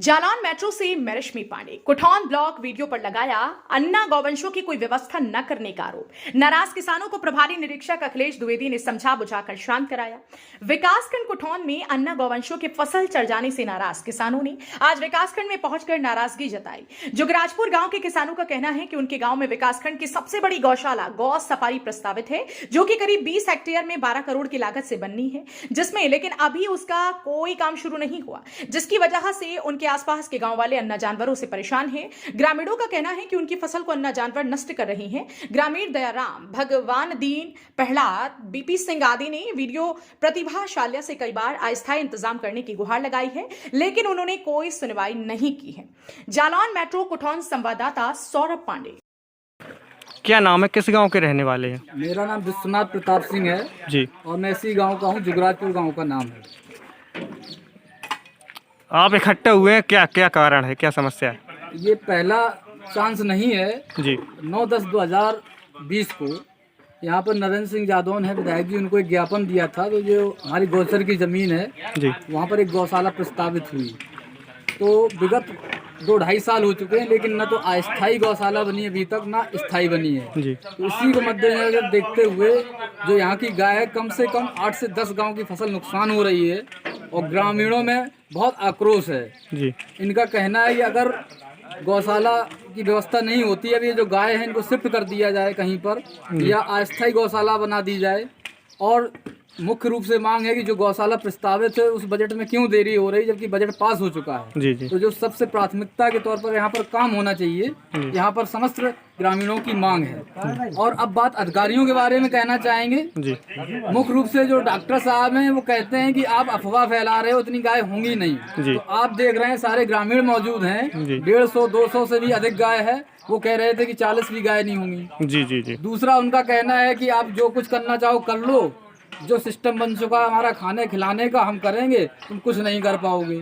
Jalaun metro से मैं रश्मि Pandey. Kuthaund block video पर लगाया अन्ना गौवंशों की कोई व्यवस्था न करने का आरोप। नाराज किसानों को प्रभारी निरीक्षक अखिलेश द्विवेदी ने समझा बुझाकर शांत कराया। विकासखंड कुठौन में अन्ना गौवंशों के फसल चढ़ जाने से नाराज किसानों ने आज विकासखंड में पहुंचकर नाराजगी जताई। जुगराजपुर गांव के किसानों का कहना है कि उनके गांव में विकासखंड की सबसे बड़ी गौशाला गौ सफारी प्रस्तावित है, जो कि करीब 20 हेक्टेयर में 12 करोड़ की लागत से बननी है, जिसमें लेकिन अभी उसका कोई काम शुरू नहीं हुआ, जिसकी वजह से उनके आसपास के गांव वाले अन्ना जानवरों से परेशान हैं। ग्रामीणों का कहना है कि उनकी फसल को अन्ना जानवर नष्ट कर रहे हैं। ग्रामीण दयाराम, भगवान दीन, प्रहलाद, बीपी सिंह आदि ने वीडियो प्रतिभाशाल्या से कई बार अस्थायी इंतजाम करने की गुहार लगाई है, लेकिन उन्होंने कोई सुनवाई नहीं की है। जालौन मेट्रो कुठौन संवाददाता सौरभ पांडे। क्या नाम है, किस गांव के रहने वाले हैं? मेरा नाम विश्वनाथ प्रताप सिंह है जी। और मैं इसी गांव का हूँ। जुगराजपुर गांव का नाम है। आप इकट्ठे हुए हैं, क्या क्या कारण है, क्या समस्या है? ये पहला चांस नहीं है जी। 9/10/2020 को यहाँ पर नरेंद्र सिंह जादौन है विधायक जी, उनको एक ज्ञापन दिया था। तो जो हमारी गौचर की ज़मीन है जी, वहाँ पर एक गौशाला प्रस्तावित हुई। तो विगत 2-2.5 साल हो चुके हैं, लेकिन न तो अस्थायी गौशाला बनी है अभी तक, ना स्थायी बनी है। जी। तो इसी को मद्देनजर देखते हुए जो यहाँ की गाय है, कम से कम 8 से 10 गांव की फसल नुकसान हो रही है और ग्रामीणों में बहुत आक्रोश है। जी। इनका कहना है कि अगर गौशाला की व्यवस्था नहीं होती, अब ये जो गाय हैं इनको शिफ्ट कर दिया जाए कहीं पर, या अस्थायी गौशाला बना दी जाए। और मुख्य रूप से मांग है कि जो गौशाला प्रस्तावित है उस बजट में क्यों देरी हो रही, जबकि बजट पास हो चुका है। जी। जी। तो जो सबसे प्राथमिकता के तौर पर यहाँ पर काम होना चाहिए, यहाँ पर समस्त ग्रामीणों की मांग है। और अब बात अधिकारियों के बारे में कहना चाहेंगे। जी। मुख्य रूप से जो डॉक्टर साहब हैं वो कहते हैं कि आप अफवाह फैला रहे हो, इतनी गाय होंगी नहीं। जी। तो आप देख रहे हैं सारे ग्रामीण मौजूद हैं, 150-200 से भी अधिक गाय है। वो कह रहे थे कि 40 भी गाय नहीं होंगी। जी। जी। जी। दूसरा उनका कहना है कि आप जो कुछ करना चाहो कर लो, जो सिस्टम बन चुका है हमारा खाने खिलाने का हम करेंगे, तुम कुछ नहीं कर पाओगे।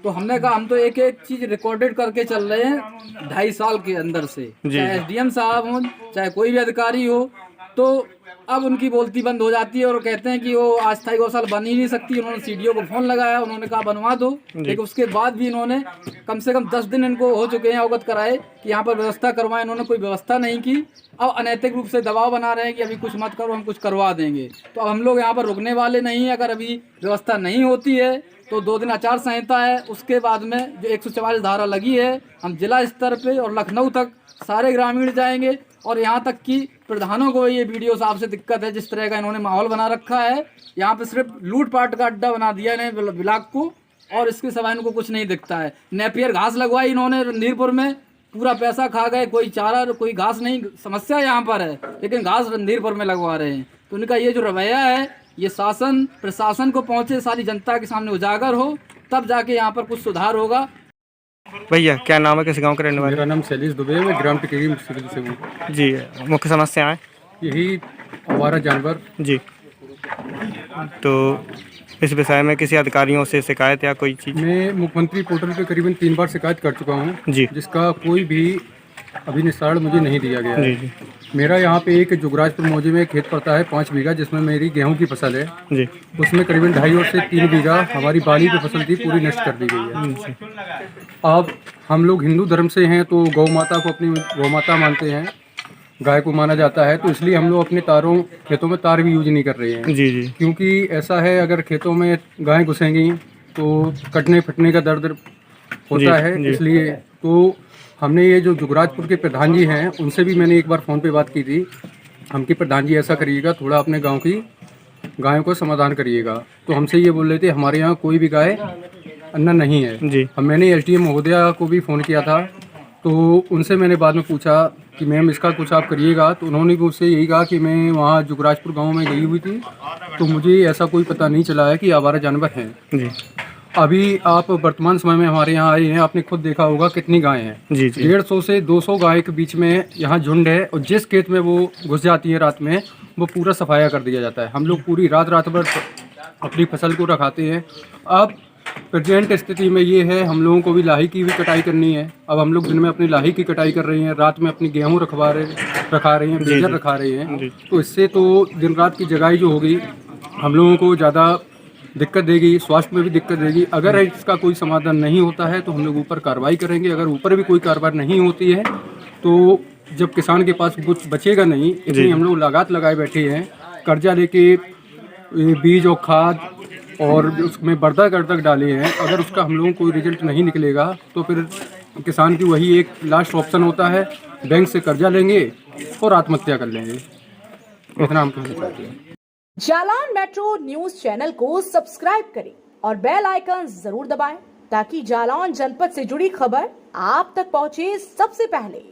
तो हमने कहा हम तो एक एक चीज रिकॉर्डेड करके चल रहे हैं 2.5 साल के अंदर से, चाहे एसडीएम साहब हो, चाहे कोई भी अधिकारी हो। तो अब उनकी बोलती बंद हो जाती है और कहते हैं कि वो अस्थायी गौशाला बन ही नहीं सकती। उन्होंने सीडीओ को फोन लगाया, उन्होंने कहा बनवा दो, लेकिन उसके बाद भी इन्होंने कम से कम 10 दिन इनको हो चुके हैं अवगत कराए कि यहाँ पर व्यवस्था करवाएं। इन्होंने कोई व्यवस्था नहीं की। अब अनैतिक रूप से दबाव बना रहे हैं कि अभी कुछ मत करो, हम कुछ करवा देंगे। तो अब हम लोग यहाँ पर रुकने वाले नहीं है। अगर अभी व्यवस्था नहीं होती है तो 2 दिन आचार संहिता है, उसके बाद में जो 144 धारा लगी है, हम जिला स्तर पे और लखनऊ तक सारे ग्रामीण जाएंगे। और यहाँ तक कि प्रधानों को ये वीडियो साहब से दिक्कत है, जिस तरह का इन्होंने माहौल बना रखा है। यहाँ पे सिर्फ लूटपाट का अड्डा बना दिया इन्हें ब्लॉक को, और इसके सिवाय इनको कुछ नहीं दिखता है। नेपियर घास लगवाई इन्होंने रणधीरपुर में, पूरा पैसा खा गए, कोई चारा कोई घास नहीं। समस्या यहाँ पर है, लेकिन घास रणधीरपुर में लगवा रहे हैं। तो उनका ये जो रवैया है, ये शासन प्रशासन को पहुँचे, सारी जनता के सामने उजागर हो, तब जाके यहाँ पर कुछ सुधार होगा। भैया क्या नाम है, किस गांव के रहने वाले? मेरा नाम शैलेश दुबे है, मैं ग्राम टिकरी सिविल से हूँ। जी। मुख्य समस्या है यही आवारा जानवर। जी। तो इस विषय में किसी अधिकारियों से शिकायत या कोई चीज़? मैं मुख्यमंत्री पोर्टल पे करीबन 3 बार शिकायत कर चुका हूँ जी, जिसका कोई भी अभी निस्तारण मुझे नहीं दिया गया है। जी। जी। मेरा यहाँ पे एक जुगराजपुर मौजे में खेत पड़ता है 5 बीघा, जिसमें मेरी गेहूं की फसल है। जी। उसमें करीबन 2.5 से 3 बीघा हमारी बाली पे फसल थी, पूरी नष्ट कर दी गई है। अब हम लोग हिंदू धर्म से हैं तो गौ माता को अपनी गौ माता मानते हैं, गाय को माना जाता है। तो इसलिए हम लोग अपने खेतों में तार भी यूज नहीं कर रहे हैं। जी। जी। क्योंकि ऐसा है, अगर खेतों में गायें घुसेंगी तो कटने फटने का दर्द होता है। इसलिए तो हमने ये जो जुगराजपुर के प्रधान जी हैं, उनसे भी मैंने एक बार फ़ोन पे बात की थी। हम कि प्रधान जी ऐसा करिएगा, थोड़ा अपने गांव की गायों को समाधान करिएगा। तो हमसे ये बोल रहे थे हमारे यहाँ कोई भी गाय अन्ना नहीं है। जी। अब मैंने एसडीएम महोदया को भी फ़ोन किया था, तो उनसे मैंने बाद में पूछा कि मैम इसका कुछ आप करिएगा। तो उन्होंने भी मुझसे यही कहा कि मैं वहाँ जुगराजपुर गाँव में गई हुई थी, तो मुझे ऐसा कोई पता नहीं चला है कि आवारा जानवर हैं। जी। अभी आप वर्तमान समय में हमारे यहाँ आए हैं, आपने खुद देखा होगा कितनी गायें हैं। जी। जी। 150 से 200 गाय के बीच में यहाँ झुंड है, और जिस खेत में वो घुस जाती है रात में, वो पूरा सफाया कर दिया जाता है। हम लोग पूरी रात भर अपनी फसल को रखाते हैं। अब प्रेजेंट स्थिति में ये है, हम लोगों को भी लाही की भी कटाई करनी है। अब हम लोग दिन में अपनी लाही की कटाई कर रहे हैं, रात में अपनी गेहूँ रखा रहे हैं, बेजर रखा रहे हैं। तो इससे तो दिन रात की जगाई जो होगी, हम लोगों को ज़्यादा दिक्कत देगी, स्वास्थ्य में भी दिक्कत देगी। अगर इसका कोई समाधान नहीं होता है तो हम लोग ऊपर कार्रवाई करेंगे। अगर ऊपर भी कोई कार्रवाई नहीं होती है तो जब किसान के पास कुछ बचेगा नहीं, इतनी हम लोग लागत लगाए बैठे हैं, कर्जा लेके बीज और खाद और उसमें बर्दा कर्तक डाले हैं। अगर उसका हम लोगों को कोई रिजल्ट नहीं निकलेगा तो फिर किसान की वही एक लास्ट ऑप्शन होता है, बैंक से कर्जा लेंगे और आत्महत्या कर लेंगे। इतना हम कहना चाहते हैं। जालान मेट्रो न्यूज चैनल को सब्सक्राइब करें और बेल आइकन जरूर दबाएं ताकि जालौन जनपद से जुड़ी खबर आप तक पहुंचे सबसे पहले।